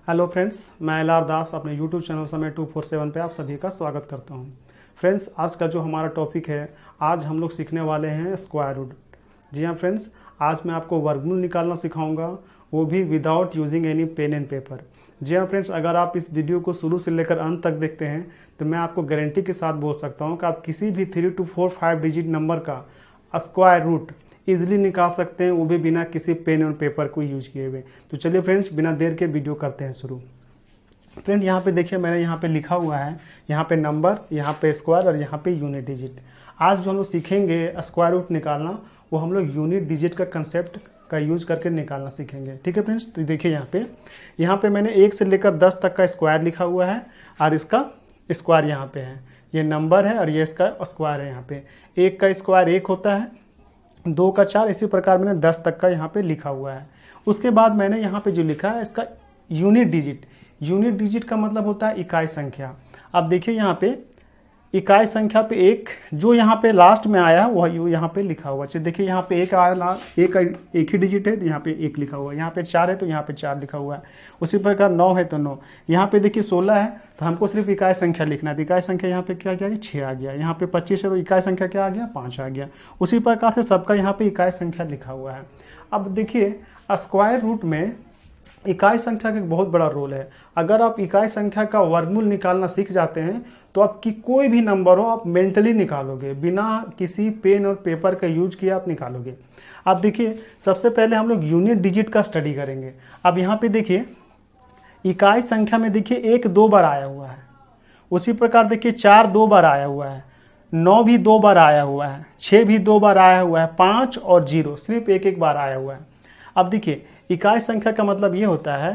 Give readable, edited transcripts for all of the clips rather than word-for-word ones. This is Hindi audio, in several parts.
हेलो फ्रेंड्स, मैं एल आर दास अपने यूट्यूब चैनल समय 247 पे आप सभी का स्वागत करता हूं। फ्रेंड्स, आज का जो हमारा टॉपिक है, आज हम लोग सीखने वाले हैं स्क्वायर रूट। जी हाँ फ्रेंड्स, आज मैं आपको वर्गमूल निकालना सिखाऊंगा, वो भी without using any pen and paper. जी हाँ फ्रेंड्स, अगर आप इस वीडियो को शुरू से लेकर अंत तक देखते हैं तो मैं आपको गारंटी के साथ बोल सकता हूँ कि आप किसी भी 3 to 4 5 डिजिट नंबर का स्क्वायर रूट इजीली निकाल सकते हैं, वो भी बिना किसी पेन और पेपर को यूज किए हुए। तो चलिए फ्रेंड्स, बिना देर के वीडियो करते हैं शुरू। फ्रेंड, यहाँ पे देखिए, मैंने यहाँ पे लिखा हुआ है, यहाँ पे नंबर, यहाँ पे स्क्वायर और यहाँ पे यूनिट डिजिट। आज जो हम लोग सीखेंगे स्क्वायर रूट निकालना, वो हम लोग यूनिट डिजिट का कंसेप्ट का यूज करके निकालना सीखेंगे। ठीक है फ्रेंड्स, तो देखिए यहाँ पे मैंने 1 से लेकर 10 तक का स्क्वायर लिखा हुआ है और इसका स्क्वायर यहाँ पे है। ये नंबर है और ये इसका स्क्वायर है। यहाँ पे 1 का स्क्वायर 1 होता है, 2 का 4, इसी प्रकार मैंने 10 तक का यहाँ पे लिखा हुआ है। उसके बाद मैंने यहाँ पे जो लिखा है इसका यूनिट डिजिट। यूनिट डिजिट का मतलब होता है इकाई संख्या। अब देखिए यहाँ पे इकाई संख्या पे 1 जो यहाँ पे लास्ट में आया है वह यहाँ पे लिखा हुआ है। देखिए यहाँ पे 1 आया, एक ही डिजिट है तो यहाँ पे 1 लिखा हुआ है। यहाँ पे 4 है तो यहाँ पे 4 लिखा हुआ है। उसी प्रकार 9 है तो 9। यहाँ पे देखिए 16 है तो हमको सिर्फ इकाई संख्या लिखना है। इकाई संख्या यहाँ पे क्या गया, 6 आ गया। यहाँ पे 25 है तो इकाई संख्या क्या आ गया, 5 आ गया। उसी प्रकार से सबका यहाँ पे इकाई संख्या लिखा हुआ है। अब देखिए स्क्वायर रूट में इकाई संख्या का एक बहुत बड़ा रोल है। अगर आप इकाई संख्या का वर्गमूल निकालना सीख जाते हैं तो आपकी कोई भी नंबर हो आप मेंटली निकालोगे, बिना किसी पेन और पेपर का यूज किए आप निकालोगे। अब देखिए, सबसे पहले हम लोग यूनिट डिजिट का स्टडी करेंगे। अब यहाँ पे देखिए इकाई संख्या में देखिए 1 2 बार आया हुआ है। उसी प्रकार देखिए 4 2 बार आया हुआ है, 9 भी 2 बार आया हुआ है, 6 भी 2 बार आया हुआ है, 5 और 0 सिर्फ एक बार आया हुआ है। अब देखिए इकाई संख्या का मतलब ये होता है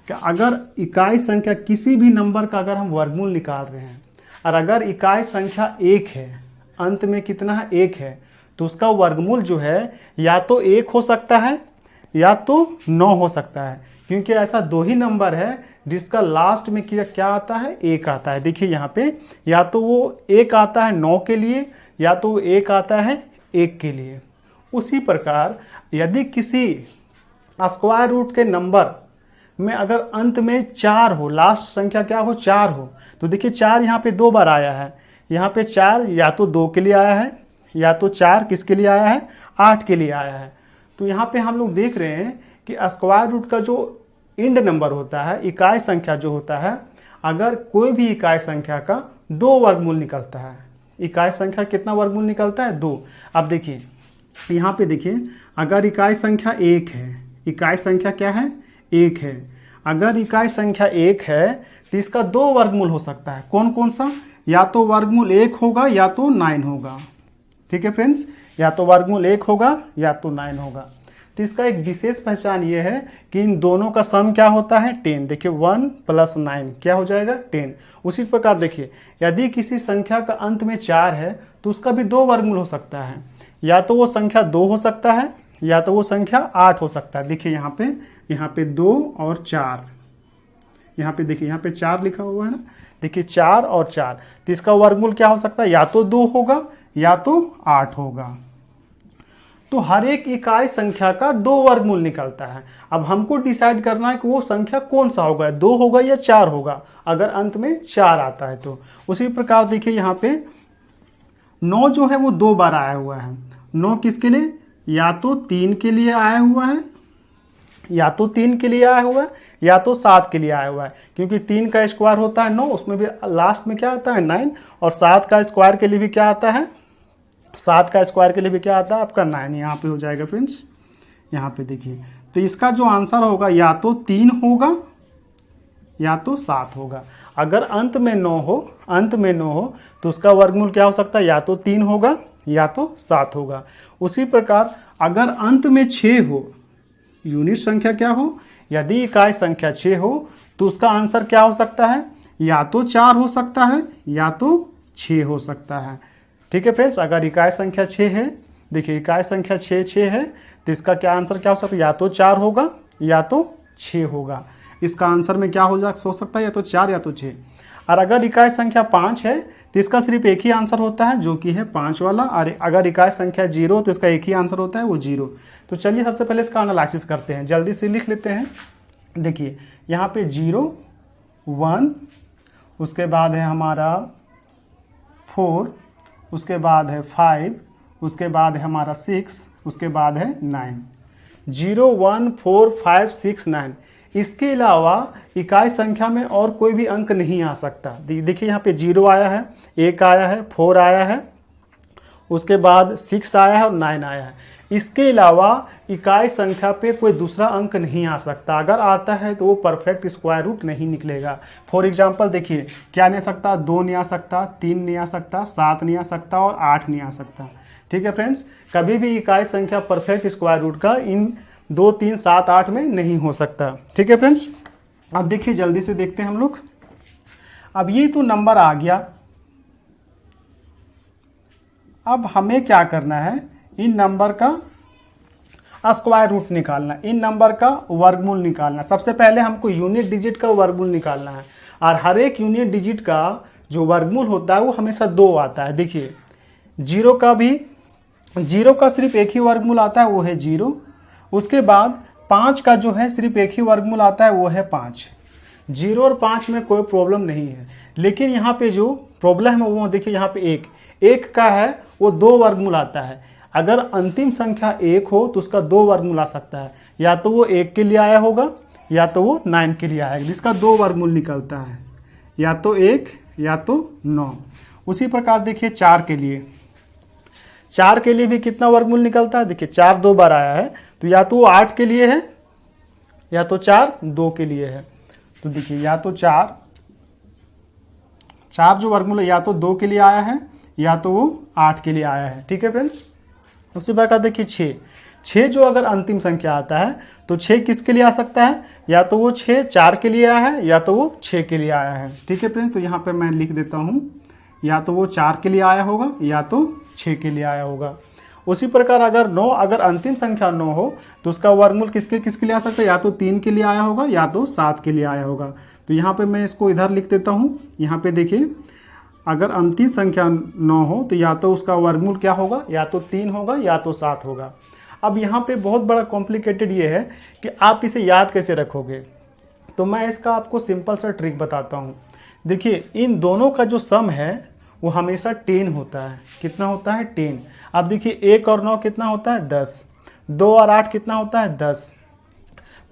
कि अगर इकाई संख्या किसी भी नंबर का अगर हम वर्गमूल निकाल रहे हैं और अगर इकाई संख्या 1 है, अंत में कितना है, 1 है, तो उसका वर्गमूल जो है या तो 1 हो सकता है या तो 9 हो सकता है। क्योंकि ऐसा 2 ही नंबर है जिसका लास्ट में क्या आता है, 1 आता है। देखिए यहाँ पे या तो वो 1 आता है 9 के लिए या तो वो 1 आता है 1 के लिए। उसी प्रकार यदि किसी स्क्वायर रूट के नंबर में अगर अंत में 4 हो, लास्ट संख्या क्या हो, 4 हो, तो देखिए 4 यहाँ पे 2 बार आया है। यहाँ पे 4 या तो 2 के लिए आया है या तो 4 किसके लिए आया है, 8 के लिए आया है। तो यहाँ पे हम लोग देख रहे हैं कि स्क्वायर रूट का जो इंड नंबर होता है, इकाई संख्या जो होता है, अगर कोई भी इकाई संख्या का 2 वर्गमूल निकलता है। इकाई संख्या कितना वर्गमूल निकलता है, 2। अब देखिए यहाँ पे देखिए, अगर इकाई संख्या 1 है, इकाई संख्या क्या है, 1 है। अगर इकाई संख्या 1 है तो इसका 2 वर्गमूल हो सकता है। कौन कौन सा, या तो वर्गमूल 1 होगा या तो 9 होगा। ठीक है फ्रेंड्स, या तो वर्गमूल 1 होगा या तो 9 होगा। तो इसका एक विशेष पहचान ये है कि इन दोनों का सम क्या होता है, 10। देखिए 1 + 9 क्या हो जाएगा, 10। उसी प्रकार देखिए यदि किसी संख्या का अंत में 4 है तो उसका भी 2 वर्गमूल हो सकता है। या तो वो संख्या 2 हो सकता है या तो वो संख्या 8 हो सकता है। देखिए यहाँ पे 2 और 4, यहाँ पे देखिए यहाँ पे 4 लिखा हुआ है ना। देखिए 4 और 4, तो इसका वर्गमूल क्या हो सकता है, या तो 2 होगा या तो 8 होगा। तो हर एक इकाई संख्या का 2 वर्गमूल निकलता है। अब हमको डिसाइड करना है कि वो संख्या कौन सा होगा, 2 होगा या 4 होगा, अगर अंत में 4 आता है तो। उसी प्रकार देखिए यहाँ पे 9 जो है वो 2 बार आया हुआ है। 9 किसके लिए, या तो 3 के लिए आया हुआ है, या तो 3 के लिए आया हुआ है या तो 7 के लिए आया हुआ है। क्योंकि 3 का स्क्वायर होता है 9, उसमें भी लास्ट में क्या आता है, 9। और 7 का स्क्वायर के लिए भी क्या आता है, 7 का स्क्वायर के लिए भी क्या आता है आपका 9। यहाँ पे हो जाएगा फ्रेंड्स, यहाँ पे देखिए। तो इसका जो आंसर होगा या तो 3 होगा या तो 7 होगा। अगर अंत में 9 हो तो उसका वर्गमूल क्या हो सकता है, या तो 3 होगा या तो 7 होगा। उसी प्रकार अगर अंत में 6 हो, यूनिट संख्या क्या हो, यदि इकाई संख्या 6 हो तो उसका आंसर क्या हो सकता है, या तो 4 हो सकता है या तो 6 हो सकता है। ठीक है फ्रेंड्स, अगर इकाई संख्या 6 है, देखिए इकाई संख्या 6 है तो इसका क्या आंसर क्या हो सकता है, या तो 4 होगा या तो 6 होगा। इसका आंसर में क्या हो सकता है, या तो 4 या तो 6। और अगर इकाई संख्या 5 है तो इसका सिर्फ एक ही आंसर होता है जो कि है 5 वाला। और अगर इकाई संख्या 0 तो इसका एक ही आंसर होता है, वो 0। तो चलिए सबसे पहले इसका एनालिसिस करते हैं, जल्दी से लिख लेते हैं। देखिए यहाँ पे 0 1, उसके बाद है हमारा 4, उसके बाद है 5, उसके बाद है हमारा 6, उसके बाद है 9। 0 1 4 5 6 9। इसके अलावा इकाई संख्या में और कोई भी अंक नहीं आ सकता। देखिए यहाँ पे 0 आया है, 1 आया है, 4 आया है, उसके बाद 6 आया है और 9 आया है। इसके अलावा इकाई संख्या पे कोई दूसरा अंक नहीं आ सकता। अगर आता है तो वो परफेक्ट स्क्वायर रूट नहीं निकलेगा। फॉर एग्जांपल देखिए क्या नहीं आ सकता, 2 नहीं आ सकता, 3 नहीं आ सकता, 7 नहीं आ सकता और 8 नहीं आ सकता। ठीक है फ्रेंड्स, कभी भी इकाई संख्या परफेक्ट स्क्वायर रूट का इन 2 3 7 8 में नहीं हो सकता। ठीक है फ्रेंड्स, अब देखिए जल्दी से देखते हैं हम लोग। अब ये तो नंबर आ गया, अब हमें क्या करना है, इन नंबर का स्क्वायर रूट निकालना, इन नंबर का वर्गमूल निकालना। सबसे पहले हमको यूनिट डिजिट का वर्गमूल निकालना है और हर एक यूनिट डिजिट का जो वर्गमूल होता है वो हमेशा 2 आता है। देखिए 0 का भी, 0 का सिर्फ एक ही वर्गमूल आता है, वो है 0। उसके बाद 5 का जो है सिर्फ एक ही वर्गमूल आता है, वो है 5। 0 और 5 में कोई प्रॉब्लम नहीं है, लेकिन यहाँ पे जो प्रॉब्लम है वो देखिए यहाँ पे 1 का है, वो 2 वर्गमूल आता है। अगर अंतिम संख्या 1 हो तो उसका 2 वर्गमूल आ सकता है, या तो वो 1 के लिए आया होगा या तो वो 9 के लिए आएगा, जिसका 2 वर्गमूल निकलता है, या तो 1 या तो 9। उसी प्रकार देखिए 4 के लिए, 4 के लिए भी कितना वर्गमूल निकलता है, देखिए 4 2 बार आया है, तो या तो वो 8 के लिए है या तो 4 2 के लिए है। तो देखिए या तो 4 जो वर्गमूल है या तो 2 के लिए आया है या तो वो 8 के लिए आया है। ठीक है फ्रेंड्स, उसी प्रकार देखिए 6 जो अगर अंतिम संख्या आता है तो 6 किसके लिए आ सकता है, या तो वो 6 4 के लिए आया है या तो वो 6 के लिए आया है। ठीक है फ्रेंड्स, तो यहाँ पे मैं लिख देता हूँ, या तो वो 4 के लिए आया होगा या तो 6 के लिए आया होगा। उसी प्रकार अगर अंतिम संख्या 9 हो तो उसका वर्गमूल किसके लिए आ सकता है, या तो 3 के लिए आया होगा या तो 7 के लिए आया होगा। तो यहाँ पे मैं इसको इधर लिख देता हूँ। यहाँ पे देखिए अगर अंतिम संख्या 9 हो तो या तो उसका वर्गमूल क्या होगा, या तो 3 होगा या तो 7 होगा। अब यहाँ पे बहुत बड़ा कॉम्प्लिकेटेड ये है कि आप इसे याद कैसे रखोगे। तो मैं इसका आपको सिंपल सा ट्रिक बताता हूँ। देखिए इन दोनों का जो सम है वो हमेशा 10 होता है। कितना होता है, 10। अब देखिए 1 और 9 कितना होता है, 10। 2 और 8 कितना होता है, 10।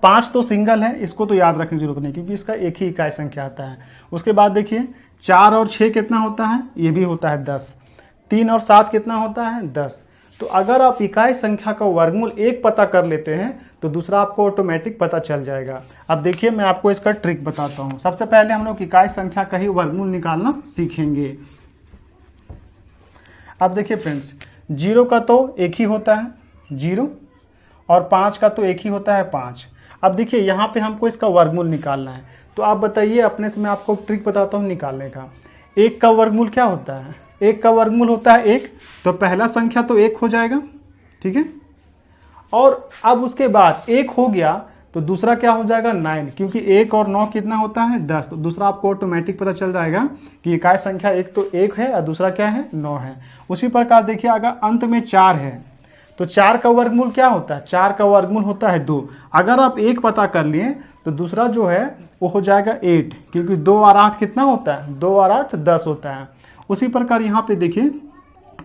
5 तो सिंगल है, इसको तो याद रखने की जरूरत नहीं क्योंकि इसका एक ही इकाई संख्या आता है। उसके बाद देखिए 4 और 6 कितना होता है, ये भी होता है 10। 3 और 7 कितना होता है, 10। तो अगर आप इकाई संख्या का वर्गमूल 1 पता कर लेते हैं तो दूसरा आपको ऑटोमेटिक पता चल जाएगा। अब देखिए मैं आपको इसका ट्रिक बताता हूँ। सबसे पहले हम लोग इकाई संख्या का ही वर्गमूल निकालना सीखेंगे। अब देखिए फ्रेंड्स 0 का तो एक ही होता है 0, और 5 का तो एक ही होता है 5। अब देखिए यहाँ पे हमको इसका वर्गमूल निकालना है, तो आप बताइए अपने से, मैं आपको ट्रिक बताता हूँ निकालने का। 1 का वर्गमूल क्या होता है, 1 का वर्गमूल होता है 1, तो पहला संख्या तो 1 हो जाएगा। ठीक है, और अब उसके बाद 1 हो गया तो दूसरा क्या हो जाएगा, 9, क्योंकि 1 और 9 कितना होता है, 10। तो दूसरा आपको ऑटोमेटिक पता चल जाएगा कि इकाई संख्या एक तो 1 है और दूसरा क्या है, 9 है। उसी प्रकार देखिए अगर अंत में 4 है तो 4 का वर्गमूल क्या होता है, 4 का वर्गमूल होता है 2। अगर आप 1 पता कर लिए तो दूसरा जो है वो हो जाएगा 8, क्योंकि 2 और 8 कितना होता है, 2 और 8 10 होता है। उसी प्रकार यहाँ पे देखिए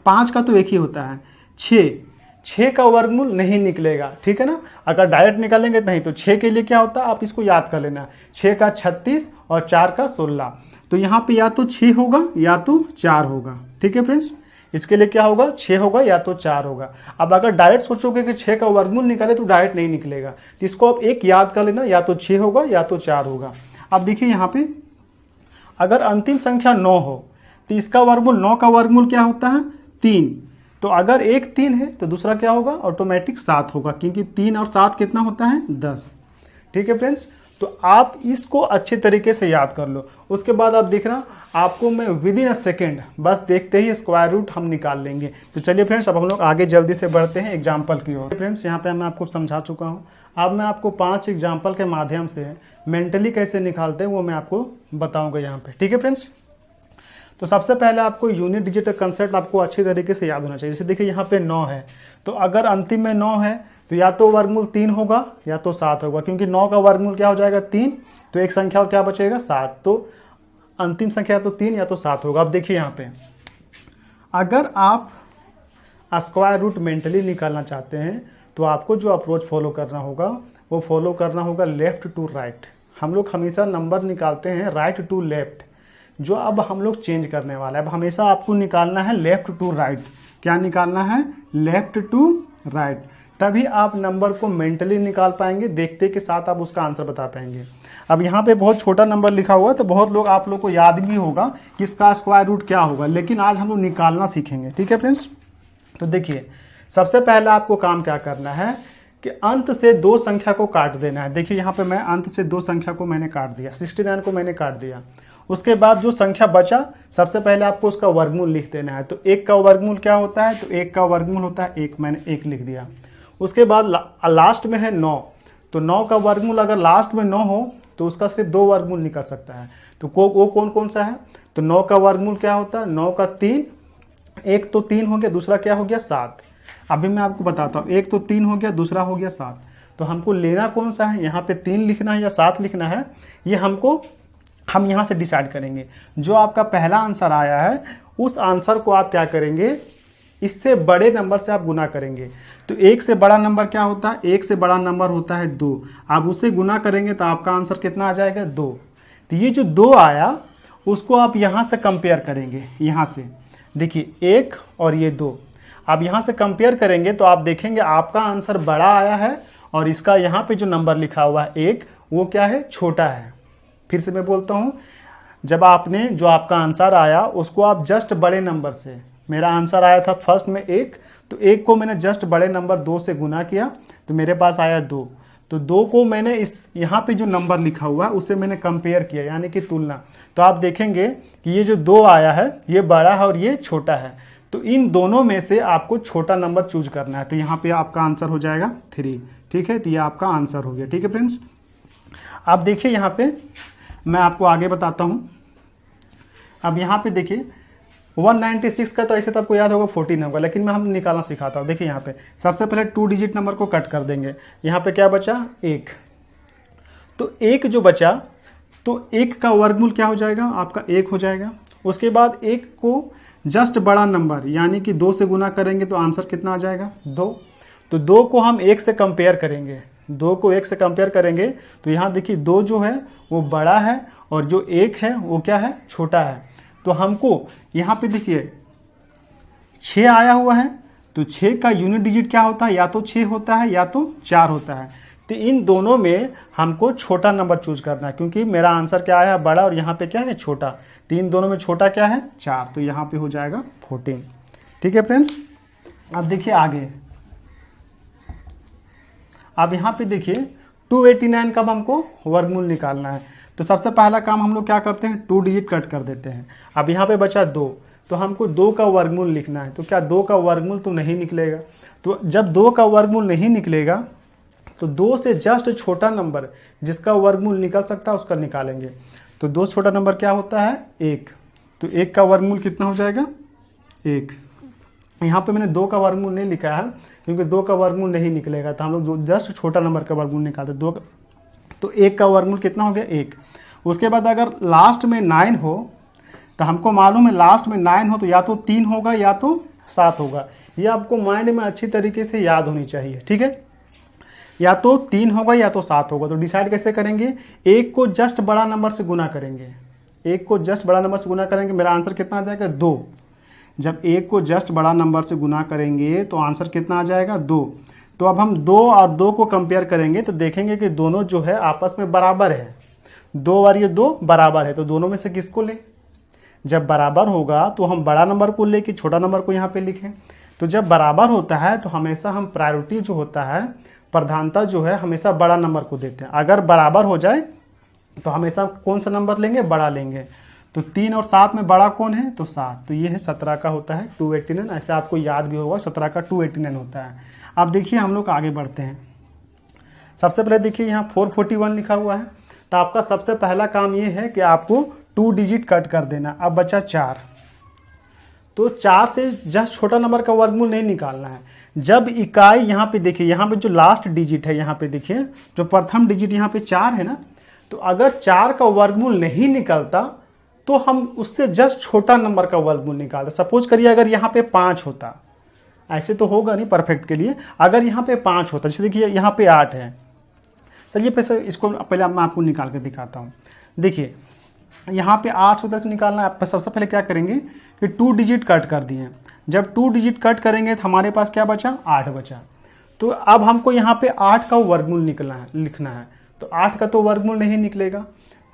5 का तो एक ही होता है 6 का वर्गमूल नहीं निकलेगा। ठीक है ना, अगर डायरेक्ट निकालेंगे नहीं, तो 6 के लिए क्या होता है, आप इसको याद कर लेना, 6 का 36 और 4 का 16। तो यहाँ पे या तो 6 होगा या तो 4 होगा। ठीक है फ्रेंड्स, इसके लिए क्या होगा, 6 होगा या तो 4 होगा। अब अगर डायरेक्ट सोचोगे कि 6 का वर्गमूल निकाले तो डायरेक्ट नहीं निकलेगा, तो इसको आप एक याद कर लेना, या तो 6 होगा या तो 4 होगा। अब देखिए यहाँ पे अगर अंतिम संख्या 9 हो तो इसका वर्गमूल, 9 का वर्गमूल क्या होता है, 3। तो अगर एक 3 है तो दूसरा क्या होगा, ऑटोमेटिक 7 होगा, क्योंकि 3 और 7 कितना होता है, 10। ठीक है फ्रेंड्स, तो आप इसको अच्छे तरीके से याद कर लो। उसके बाद आप देखना, आपको मैं विद इन अ सेकेंड बस देखते ही स्क्वायर रूट हम निकाल लेंगे। तो चलिए फ्रेंड्स, अब हम लोग आगे जल्दी से बढ़ते हैं एग्जाम्पल की ओर। फ्रेंड्स यहाँ पे मैं आपको समझा चुका हूँ, अब मैं आपको 5 एग्जाम्पल के माध्यम से मेंटली कैसे निकालते हैं वो मैं आपको बताऊंगा यहाँ पे। ठीक है फ्रेंड्स, तो सबसे पहले आपको यूनिट डिजिट का कंसेप्ट आपको अच्छी तरीके से याद होना चाहिए। जैसे देखिए यहाँ पे 9 है, तो अगर अंतिम में 9 है तो या तो वर्गमूल 3 होगा या तो 7 होगा, क्योंकि 9 का वर्गमूल क्या हो जाएगा 3, तो एक संख्या और क्या बचेगा 7, तो अंतिम संख्या तो 3 या तो 7 होगा। अब देखिए यहाँ पे अगर आप स्क्वायर रूट मेंटली निकालना चाहते हैं तो आपको जो अप्रोच फॉलो करना होगा वो फॉलो करना होगा लेफ्ट टू राइट। हम लोग हमेशा नंबर निकालते हैं राइट टू लेफ्ट, जो अब हम लोग चेंज करने वाला है। अब हमेशा आपको निकालना है लेफ्ट टू राइट। क्या निकालना है? Left to right. तभी आप नंबर को मेंटली निकाल पाएंगे, देखते के साथ आप उसका आंसर बता पाएंगे। अब यहाँ पे बहुत छोटा नंबर लिखा हुआ है तो बहुत लोग आप लोग को याद भी होगा कि इसका स्क्वायर रूट क्या होगा, लेकिन आज हम लोग निकालना सीखेंगे। ठीक है फ्रेंड्स, तो देखिए सबसे पहले आपको काम क्या करना है कि अंत से 2 संख्या को काट देना है। देखिए यहाँ पे मैं अंत से 2 संख्या को मैंने काट दिया, 69 को मैंने काट दिया। उसके बाद जो संख्या बचा सबसे पहले आपको उसका वर्गमूल लिख देना है। तो 1 का वर्गमूल क्या होता है? तो 1 का वर्गमूल होता है 1, मैंने 1 लिख दिया। उसके बाद लास्ट में है 9, तो 9 का वर्गमूल अगर लास्ट में 9 हो तो उसका सिर्फ 2 वर्गमूल निकल सकता है। तो वो कौन कौन सा है? तो 9 का वर्गमूल क्या होता है? 9 का 3, एक तो 3 हो गया, दूसरा क्या हो गया 7। अभी मैं आपको बताता हूँ, एक तो 3 हो गया, दूसरा हो गया 7। तो हमको लेना कौन सा है? यहाँ पे 3 लिखना है या 7 लिखना है, ये हम यहाँ से डिसाइड करेंगे। जो आपका पहला आंसर आया है उस आंसर को आप क्या करेंगे, इससे बड़े नंबर से आप गुना करेंगे। तो 1 से बड़ा नंबर क्या होता है? 1 से बड़ा नंबर होता है 2। आप उससे गुना करेंगे तो आपका आंसर कितना आ जाएगा? 2। तो ये जो 2 आया उसको आप यहाँ से कंपेयर करेंगे। यहाँ से देखिए 1 और ये 2, आप यहाँ से कंपेयर करेंगे तो आप देखेंगे आपका आंसर बड़ा आया है और इसका यहाँ पे जो नंबर लिखा हुआ है 1, वो क्या है? छोटा है। फिर से मैं बोलता हूँ, जब आपने जो आपका आंसर आया उसको आप जस्ट बड़े नंबर से, मेरा आंसर आया था फर्स्ट में 1, तो 1 को मैंने जस्ट बड़े नंबर 2 से गुना किया तो मेरे पास आया 2। तो 2 को मैंने इस यहाँ पे जो नंबर लिखा हुआ है उससे मैंने कंपेयर किया, यानी कि तुलना। तो आप देखेंगे कि ये जो 2 आया है ये बड़ा है और ये छोटा है। तो इन दोनों में से आपको छोटा नंबर चूज करना है। तो यहाँ पे आपका आंसर हो जाएगा 3। ठीक है, तो ये आपका आंसर हो गया। ठीक है फ्रेंड्स, आप देखिए यहाँ पे मैं आपको आगे बताता हूँ। अब यहाँ पे देखिए 196 का तो ऐसे तो आपको याद होगा 14 होगा, लेकिन मैं हम निकालना सिखाता हूँ। देखिए यहाँ पे सबसे पहले 2 डिजिट नंबर को कट कर देंगे। यहाँ पे क्या बचा? 1। तो 1 जो बचा तो 1 का वर्गमूल क्या हो जाएगा? आपका 1 हो जाएगा। उसके बाद 1 को जस्ट बड़ा नंबर यानी कि 2 से गुना करेंगे तो आंसर कितना आ जाएगा? 2। तो 2 को हम 1 से कंपेयर करेंगे, 2 को 1 से कंपेयर करेंगे तो यहाँ देखिए 2 जो है वो बड़ा है और जो 1 है वो क्या है? छोटा है। तो हमको यहाँ पे देखिए 6 आया हुआ है, तो 6 का यूनिट डिजिट क्या होता है? या तो 6 होता है या तो 4 होता है। तो इन दोनों में हमको छोटा नंबर चूज करना है, क्योंकि मेरा आंसर क्या आया? बड़ा, और यहाँ पे क्या है? छोटा। तो इन दोनों में छोटा क्या है? 4। तो यहाँ पे हो जाएगा 14। ठीक है फ्रेंड्स, अब देखिए आगे। अब यहाँ पे देखिए 289 का हमको वर्गमूल निकालना है। तो सबसे पहला काम हम लोग क्या करते हैं? 2 डिजिट कट कर देते हैं। अब यहाँ पे बचा 2, तो हमको 2 का वर्गमूल लिखना है। तो क्या 2 का वर्गमूल तो नहीं निकलेगा। तो जब 2 का वर्गमूल नहीं निकलेगा तो 2 से जस्ट छोटा नंबर जिसका वर्गमूल निकल सकता है उसका निकालेंगे। तो 2 से छोटा नंबर क्या होता है? 1। तो 1 का वर्गमूल कितना हो जाएगा? 1। यहाँ पे मैंने 2 का वर्गमूल नहीं लिखा है क्योंकि 2 का वर्गमूल नहीं निकलेगा, तो हम लोग जो जस्ट छोटा नंबर का वर्गमूल निकालते 2 का। तो 1 का वर्गमूल कितना हो गया? 1। उसके बाद अगर लास्ट में 9 हो तो हमको मालूम है लास्ट में 9 हो तो या तो 3 होगा या तो 7 होगा। ये आपको माइंड में अच्छी तरीके से याद होनी चाहिए। ठीक है, या तो 3 होगा या तो 7 होगा। तो डिसाइड कैसे करेंगे? 1 को जस्ट बड़ा नंबर से गुना करेंगे। 1 को जस्ट बड़ा नंबर से गुना करेंगे, मेरा आंसर कितना आ जाएगा? 2। जब 1 को जस्ट बड़ा नंबर से गुना करेंगे तो आंसर कितना आ जाएगा? 2। तो अब हम 2 और 2 को कंपेयर करेंगे तो देखेंगे कि दोनों जो है आपस में बराबर है। 2 और ये 2 बराबर है, तो दोनों में से किसको लें? जब बराबर होगा तो हम बड़ा नंबर को ले कि छोटा नंबर को यहाँ पे लिखें। तो जब बराबर होता है तो हमेशा हम प्रायोरिटी जो होता है, प्रधानता जो है, हमेशा बड़ा नंबर को देते हैं। अगर बराबर हो जाए तो हमेशा कौन सा नंबर लेंगे? बड़ा लेंगे। तो 3 और 7 में बड़ा कौन है? तो 7। तो ये है 17 का होता है 289। ऐसे आपको याद भी होगा 17 का 289 होता है। अब देखिए हम लोग आगे बढ़ते हैं। सबसे पहले देखिए यहाँ 441 लिखा हुआ है। तो आपका सबसे पहला काम ये है कि आपको 2 डिजिट कट कर देना। अब बचा 4, तो 4 से जस्ट छोटा नंबर का वर्गमूल नहीं निकालना है। जब इकाई यहाँ पे देखिए, यहाँ पे जो लास्ट डिजिट है, यहाँ पे देखिए जो प्रथम डिजिट यहाँ पे 4 है ना, तो अगर 4 का वर्गमूल नहीं निकलता तो हम उससे जस्ट छोटा नंबर का वर्गमूल निकालते। सपोज करिए अगर यहाँ पे 5 होता, ऐसे तो होगा नहीं परफेक्ट के लिए, अगर यहाँ पे 5 होता, जैसे देखिए यहाँ पे 8 है, चलिए पैसे इसको पहले मैं आपको निकाल के दिखाता हूँ। देखिए यहाँ पे 8 होता तो निकालना है, आप सबसे पहले क्या करेंगे कि 2 डिजिट कट कर दिए। जब 2 डिजिट कट करेंगे तो हमारे पास क्या बचा, 8 बचा। तो अब हमको यहाँ पे 8 का वर्गमूल लिखना है, तो 8 का तो वर्गमूल नहीं निकलेगा।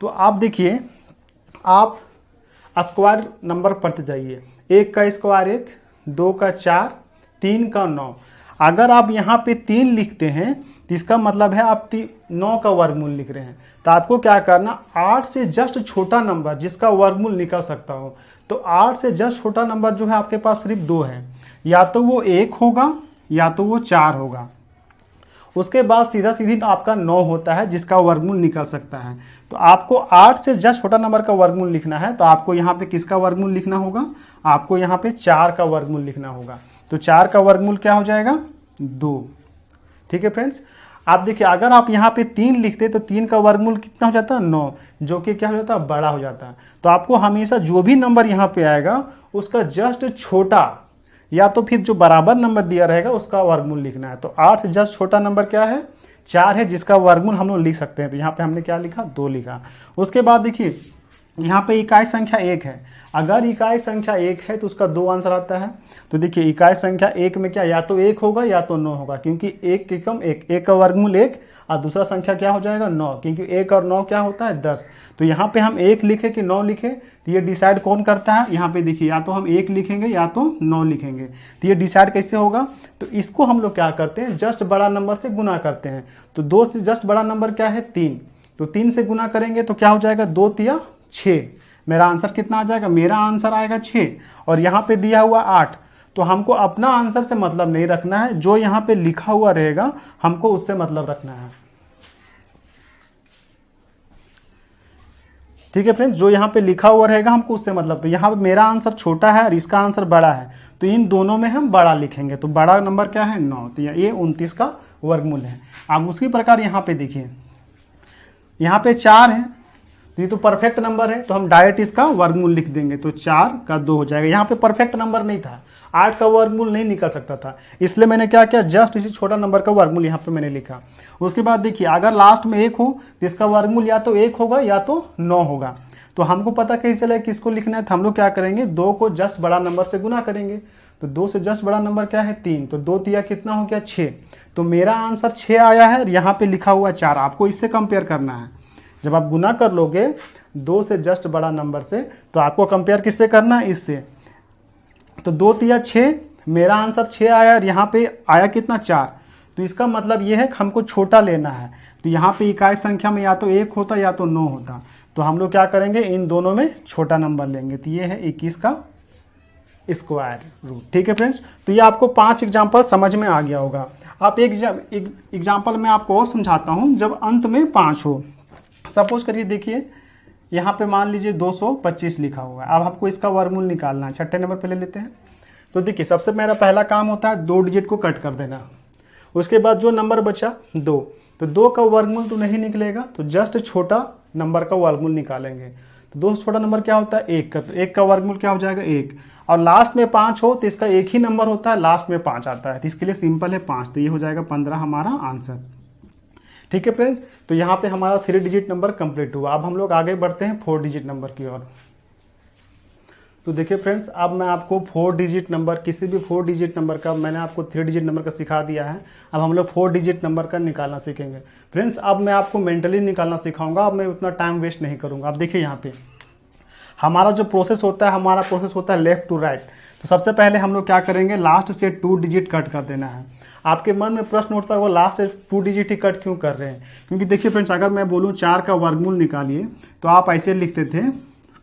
तो आप देखिए, आप स्क्वायर नंबर पढ़ते जाइए, 1 का स्क्वायर 1, 2 का 4, 3 का 9। अगर आप यहाँ पे 3 लिखते हैं तो इसका मतलब है आप 9 का वर्गमूल लिख रहे हैं। तो आपको क्या करना, 8 से जस्ट छोटा नंबर जिसका वर्गमूल निकल सकता हो, तो 8 से जस्ट छोटा नंबर जो है आपके पास सिर्फ 2 है, या तो वो 1 होगा या तो वो 4 होगा। उसके बाद सीधा सीधी आपका 9 होता है जिसका वर्गमूल निकल सकता है। तो आपको 8 से जस्ट छोटा नंबर का वर्गमूल लिखना है, तो आपको यहाँ पे किसका वर्गमूल लिखना होगा, आपको यहाँ पे 4 का वर्गमूल लिखना होगा। तो 4 का वर्गमूल क्या हो जाएगा, 2। ठीक है फ्रेंड्स, आप देखिए अगर आप यहाँ पे 3 लिखते तो 3 का वर्गमूल कितना हो जाता है, 9, जो कि क्या हो जाता है, बड़ा हो जाता है। तो आपको हमेशा जो भी नंबर यहाँ पे आएगा उसका जस्ट छोटा या तो फिर जो बराबर नंबर दिया रहेगा उसका वर्गमूल लिखना है। तो 8 से जस्ट छोटा नंबर क्या है, 4 है, जिसका वर्गमूल हम लोग लिख सकते हैं। तो यहाँ पे हमने क्या लिखा, 2 लिखा। उसके बाद देखिए यहाँ पे इकाई संख्या 1 है, अगर इकाई संख्या 1 है तो उसका 2 आंसर आता है। तो देखिए इकाई संख्या 1 में क्या, या तो 1 होगा या तो 9 होगा, क्योंकि 1 के कम 1 का वर्गमूल 1, और दूसरा संख्या क्या हो जाएगा, 9, क्योंकि 1 और 9 क्या होता है, 10। तो यहाँ पे हम 1 लिखे कि 9 लिखे, तो ये डिसाइड कौन करता है, यहाँ पे देखिए या तो हम 1 लिखेंगे या तो 9 लिखेंगे। तो ये डिसाइड कैसे होगा, तो इसको हम लोग क्या करते हैं, जस्ट बड़ा नंबर से गुना करते हैं। तो 2 से जस्ट बड़ा नंबर क्या है, 3, तो 3 से गुना करेंगे तो क्या हो जाएगा, 2 तिया 6। मेरा आंसर कितना आ जाएगा, मेरा आंसर आएगा 6, और यहाँ पे दिया हुआ 8। तो हमको अपना आंसर से मतलब नहीं रखना है, जो यहाँ पे लिखा हुआ रहेगा हमको उससे मतलब रखना है। ठीक है फ्रेंड्स, जो यहाँ पे लिखा हुआ रहेगा हमको उससे मतलब। तो यहाँ पे मेरा आंसर छोटा है और इसका आंसर बड़ा है, तो इन दोनों में हम बड़ा लिखेंगे। तो बड़ा नंबर क्या है, 9, तो ये 29 का वर्गमूल है। अब उसी प्रकार यहाँ पे देखिए, यहाँ पे 4 है, तो ये तो परफेक्ट नंबर है, तो हम डायरेक्ट इसका वर्गमूल लिख देंगे। तो 4 का 2 हो जाएगा। यहाँ पे परफेक्ट नंबर नहीं था, 8 का वर्गमूल नहीं निकल सकता था, इसलिए मैंने क्या किया, जस्ट इसी छोटा नंबर का वर्गमूल यहाँ पे मैंने लिखा। उसके बाद देखिए अगर लास्ट में 1 हो तो इसका वर्गमूल या तो 1 होगा या तो 9 होगा। तो हमको पता कैसे चला किसको लिखना है, तो हम लोग क्या करेंगे, 2 को जस्ट बड़ा नंबर से गुना करेंगे। तो 2 से जस्ट बड़ा नंबर क्या है, 3, तो 2 तिया कितना हो गया, 6। तो मेरा आंसर 6 आया है, यहाँ पे लिखा हुआ 4। आपको इससे कंपेयर करना है। जब आप गुना कर लोगे 2 से जस्ट बड़ा नंबर से, तो आपको कंपेयर किससे करना है, इससे। तो 2 तिया 6, मेरा आंसर 6 आया, और यहाँ पे आया कितना, 4। तो इसका मतलब ये है कि हमको छोटा लेना है। तो यहाँ पे इकाई संख्या में या तो 1 होता या तो 9 होता, तो हम लोग क्या करेंगे, इन दोनों में छोटा नंबर लेंगे। तो ये है 21 का स्क्वायर रूट। ठीक है फ्रेंड्स, तो ये आपको 5 एग्जाम्पल समझ में आ गया होगा। आप एक एग्जाम्पल में आपको और समझाता हूँ, जब अंत में 5 हो। सपोज करिए देखिए यहाँ पे मान लीजिए 225 लिखा हुआ है। अब आपको इसका वर्गमूल निकालना है। छठे नंबर पे ले लेते हैं। तो देखिए सबसे मेरा पहला काम होता है 2 डिजिट को कट कर देना। उसके बाद जो नंबर बचा 2, तो 2 का वर्गमूल तो नहीं निकलेगा, तो जस्ट छोटा नंबर का वर्गमूल निकालेंगे। तो 2 से छोटा नंबर क्या होता है, 1 का, तो 1 का वर्गमूल क्या हो जाएगा, 1। और लास्ट में 5 हो तो इसका एक ही नंबर होता है, लास्ट में 5 आता है, तो इसके लिए सिंपल है 5। तो ये हो जाएगा 15 हमारा आंसर। ठीक है फ्रेंड्स, तो यहाँ पे हमारा 3 डिजिट नंबर कंप्लीट हुआ। अब हम लोग आगे बढ़ते हैं 4 डिजिट नंबर की ओर। तो देखिए फ्रेंड्स, अब मैं आपको 4 डिजिट नंबर, किसी भी 4 डिजिट नंबर का, मैंने आपको 3 डिजिट नंबर का सिखा दिया है। अब हम लोग 4 डिजिट नंबर का निकालना सीखेंगे। फ्रेंड्स अब मैं आपको मेंटली निकालना सिखाऊंगा, अब मैं उतना टाइम वेस्ट नहीं करूंगा। अब देखिए यहाँ पे हमारा जो प्रोसेस होता है, हमारा प्रोसेस होता है लेफ्ट टू राइट। तो सबसे पहले हम लोग क्या करेंगे, लास्ट से 2 डिजिट कट कर देना है। आपके मन में प्रश्न उठता है वो लास्ट से 2 डिजिट ही कट क्यों कर रहे हैं, क्योंकि देखिए फ्रेंड्स, अगर मैं बोलूँ 4 का वर्गमूल निकालिए तो आप ऐसे लिखते थे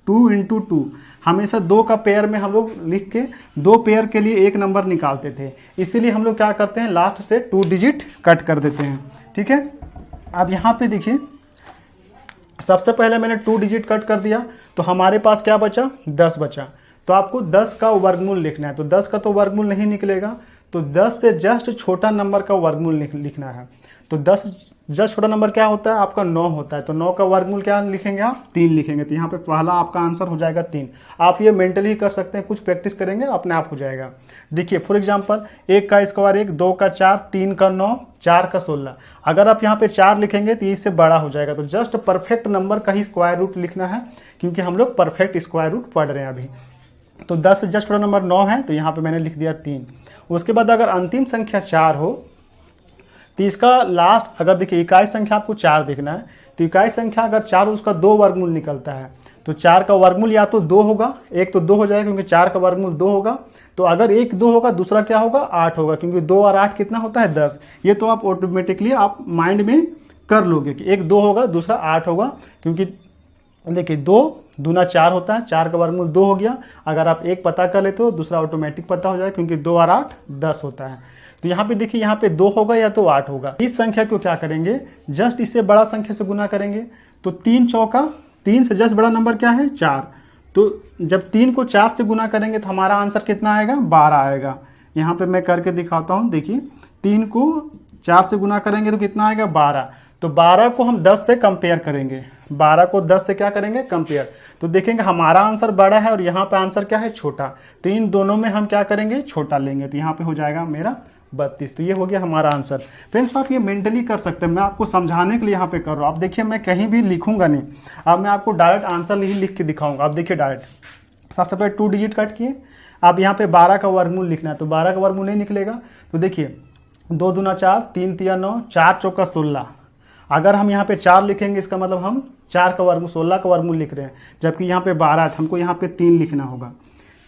2 × 2। हमेशा 2 का पेयर में हम लोग लिख के 2 पेयर के लिए एक नंबर निकालते थे। इसीलिए हम लोग क्या करते हैं, लास्ट से 2 डिजिट कट कर देते हैं। ठीक है, अब यहाँ पे देखिए सबसे पहले मैंने 2 डिजिट कट कर दिया, तो हमारे पास क्या बचा, 10 बचा। तो आपको 10 का वर्गमूल लिखना है, तो 10 का तो वर्गमूल नहीं निकलेगा, तो 10 से जस्ट छोटा नंबर का वर्गमूल लिखना है। तो 10 जस्ट छोटा नंबर क्या होता है आपका, 9 होता है। तो 9 का वर्गमूल क्या लिखेंगे आप, 3 लिखेंगे। तो यहाँ पे पहला आपका आंसर हो जाएगा 3। आप ये मेंटली कर सकते हैं, कुछ प्रैक्टिस करेंगे अपने आप हो जाएगा। देखिए फॉर एग्जांपल 1 का स्क्वायर 1, 2 का 4, 3 का 9, 4 का 16। अगर आप यहाँ पे 4 लिखेंगे तो इससे बड़ा हो जाएगा। तो जस्ट परफेक्ट नंबर का ही स्क्वायर रूट लिखना है, क्योंकि हम लोग परफेक्ट स्क्वायर रूट पढ़ रहे हैं अभी। तो 10 से जस्ट छोटा नंबर 9 है, तो यहाँ पे मैंने लिख दिया 3। उसके बाद अगर अंतिम संख्या 4 हो, तो इसका लास्ट, अगर देखिए इकाई संख्या आपको 4 देखना है, तो इकाई संख्या अगर 4 उसका 2 वर्गमूल निकलता है। तो 4 का वर्गमूल या तो 2 होगा, एक तो 2 हो जाएगा क्योंकि 4 का वर्गमूल 2 होगा। तो अगर एक 2 होगा, दूसरा क्या होगा, 8 होगा, क्योंकि 2 और 8 कितना होता है, 10। ये तो आप ऑटोमेटिकली आप माइंड में कर लोगे कि एक 2 होगा, दूसरा 8 होगा, क्योंकि देखिए 2 दूना 4 होता है, 4 का वर्गमूल 2 हो गया। अगर आप एक पता कर लेते हो, दूसरा ऑटोमेटिक पता हो जाएगा, क्योंकि 2 और 8 10 होता है। तो यहाँ पे देखिए, यहाँ पे 2 होगा या तो 8 होगा। इस संख्या को क्या करेंगे, जस्ट इससे बड़ा संख्या से गुना करेंगे। तो 3 चौका, 3 से जस्ट बड़ा नंबर क्या है, 4। तो जब 3 को 4 से गुना करेंगे तो हमारा आंसर कितना आएगा, 12 आएगा। यहाँ पे मैं करके दिखाता हूँ। देखिए 3 को 4 से गुना करेंगे तो कितना आएगा, 12। तो 12 को हम 10 से कंपेयर करेंगे, 12 को 10 से क्या करेंगे, कंपेयर। तो देखेंगे हमारा आंसर बड़ा है और यहाँ पे आंसर क्या है, छोटा। तो इन दोनों में हम क्या करेंगे, छोटा लेंगे। तो यहाँ पे हो जाएगा मेरा 32। तो ये हो गया हमारा आंसर। फ्रेंड्स आप ये मेंटली कर सकते हैं, मैं आपको समझाने के लिए यहाँ पे कर रहा हूँ। आप देखिए मैं कहीं भी लिखूंगा नहीं, अब मैं आपको डायरेक्ट आंसर ही लिख के दिखाऊंगा। आप देखिए डायरेक्ट सबसे पहले 2 डिजिट कट किए। अब यहाँ पे 12 का वर्गमूल लिखना है, तो 12 का वर्गमूल नहीं निकलेगा। तो देखिए 2 दूना 4, 3 तिया 9, 4 चौका 16। अगर हम यहाँ पे 4 लिखेंगे, इसका मतलब हम 4 का वर्गमूल 16 का वर्गमूल लिख रहे हैं, जबकि यहाँ पे 12 है, हमको यहाँ पे 3 लिखना होगा।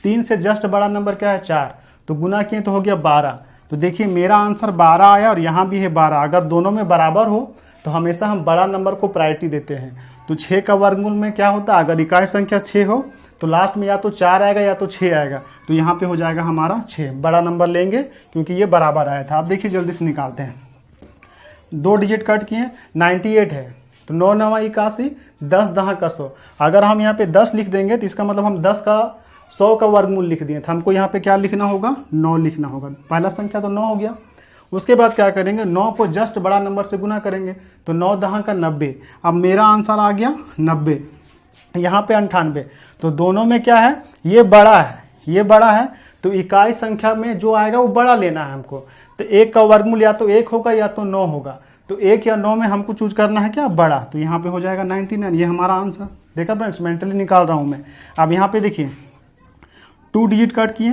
3 से जस्ट बड़ा नंबर क्या है, 4। तो गुना किए तो हो गया 12। तो देखिए मेरा आंसर 12 आया और यहाँ भी है 12। अगर दोनों में बराबर हो तो हमेशा हम बड़ा नंबर को प्रायोरिटी देते हैं। तो 6 का वर्गमूल में क्या होता है, अगर इकाई संख्या 6 हो तो लास्ट में या तो 4 आएगा या तो 6 आएगा। तो यहाँ पे हो जाएगा हमारा 6, बड़ा नंबर लेंगे क्योंकि ये बराबर आया था। आप देखिए जल्दी से निकालते हैं। 2 डिजिट कट किए, 98 है, तो 9 9 81, 10 10 का 100। अगर हम यहाँ पे 10 लिख देंगे तो इसका मतलब हम 10 का 100 का वर्गमूल लिख दिए। तो हमको यहाँ पे क्या लिखना होगा, 9 लिखना होगा। पहला संख्या तो 9 हो गया। उसके बाद क्या करेंगे, 9 को जस्ट बड़ा नंबर से गुना करेंगे। तो 9 10 का 90। अब मेरा आंसर आ गया 90, यहाँ पे 98। तो दोनों में क्या है, ये बड़ा है, ये बड़ा है। तो इकाई संख्या में जो आएगा वो बड़ा लेना है हमको। तो 1 का वर्गमूल या तो 1 होगा या तो 9 होगा। तो 1 या 9 में हमको चूज करना है क्या, बड़ा। तो यहाँ पे हो जाएगा 99। ये हमारा आंसर। देखा फ्रेंड्स, मेंटली निकाल रहा हूँ मैं। अब यहाँ पे देखिए 2 डिजिट कट किए,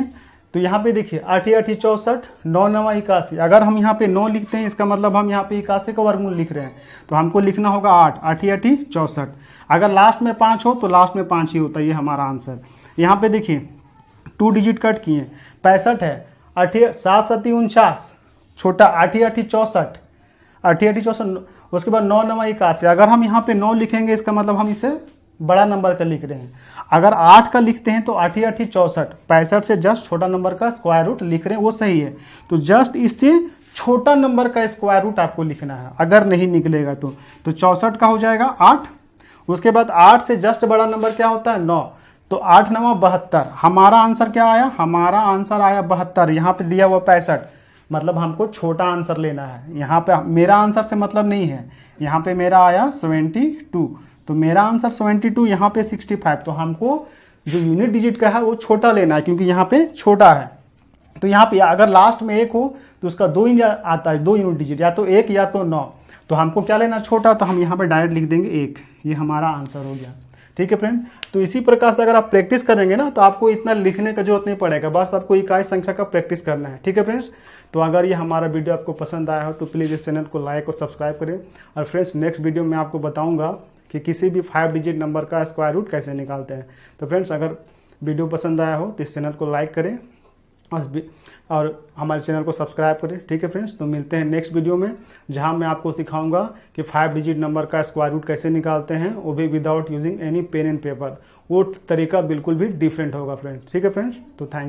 तो यहाँ पे देखिए 8 8 64, 9 9 81। अगर हम यहाँ पे 9 लिखते हैं, इसका मतलब हम यहाँ पे 81 का वर्गमूल लिख रहे हैं। तो हमको लिखना होगा 8 8 8 64। अगर लास्ट में 5 हो तो लास्ट में 5 ही होता है। ये हमारा आंसर। यहाँ पे देखिए 2 डिजिट कट किए, 65 है, 7 7 49, छोटा 8 8 64, 8 8 64। उसके बाद 9 9 81। अगर हम यहाँ पे 9 लिखेंगे, इसका मतलब हम इसे बड़ा नंबर का लिख रहे हैं। अगर 8 का लिखते हैं तो 8 8 64, 65 से जस्ट छोटा नंबर का स्क्वायर रूट लिख रहे हैं, वो सही है। तो जस्ट इससे छोटा नंबर का स्क्वायर रूट आपको लिखना है। अगर नहीं निकलेगा तो 64 का हो जाएगा 8। उसके बाद 8 से जस्ट बड़ा नंबर क्या होता है, 9। तो 8 9 72। हमारा आंसर क्या आया, हमारा आंसर आया 72। यहाँ पे दिया हुआ 65, मतलब हमको छोटा आंसर लेना है। यहाँ पे मेरा आंसर से मतलब नहीं है। यहाँ पे मेरा आया 72, तो मेरा आंसर 72, यहाँ पे 65। तो हमको जो यूनिट डिजिट का है वो छोटा लेना है, क्योंकि यहाँ पे छोटा है। तो यहाँ पे अगर लास्ट में 1 हो तो उसका 2 आता है, 2 यूनिट डिजिट, या तो 1 या तो 9। तो हमको क्या लेना, छोटा। तो हम यहाँ पे डायरेक्ट लिख देंगे 1। ये हमारा आंसर हो गया। ठीक है फ्रेंड। तो इसी प्रकार से अगर आप प्रैक्टिस करेंगे ना, तो आपको इतना लिखने का जरूरत नहीं पड़ेगा, बस आपको इकाई संख्या का प्रैक्टिस करना है। ठीक है फ्रेंड्स। तो अगर ये हमारा वीडियो आपको पसंद आया हो तो प्लीज़ इस चैनल को लाइक और सब्सक्राइब करें। और फ्रेंड्स नेक्स्ट वीडियो में आपको बताऊंगा कि किसी भी 5 डिजिट नंबर का स्क्वायर रूट कैसे निकालते हैं। तो फ्रेंड्स अगर वीडियो पसंद आया हो तो इस चैनल को लाइक करें और हमारे चैनल को सब्सक्राइब करें। ठीक है फ्रेंड्स। तो मिलते हैं नेक्स्ट वीडियो में, जहां मैं आपको सिखाऊंगा कि 5 डिजिट नंबर का स्क्वायर रूट कैसे निकालते हैं, वो भी without using any pen and paper. वो तरीका बिल्कुल भी डिफरेंट होगा फ्रेंड्स। ठीक है फ्रेंड्स। तो थैंक